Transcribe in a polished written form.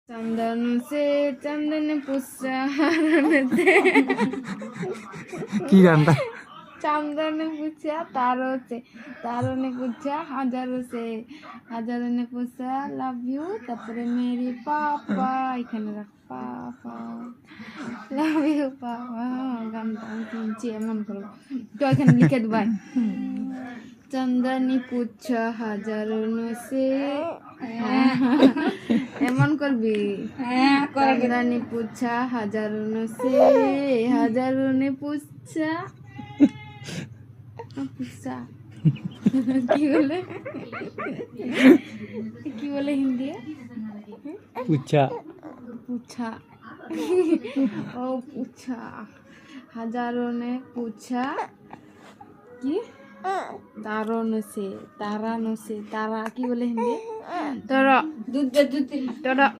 चंदन से चंदन पूछा हारनते কি গানটা? चंदन ने पूछा तारों ने पूछा हजारों ने पूछा लव यू তারপরে मेरी पापा এখানে রাখ পাপা লাভ ইউ পাপা গানটা আমি শুনছি এমন করবো তো এখানে লিখে দেব চন্দনী पूछा हजारों से এমন করবি चंदनी पूछा हजारों ने पूछा কি বলে হিন্দি পুচ্ছা पूछा ओ पूछा हजारों ने पूछा কি তারা কি বলে হিন্দি তোরা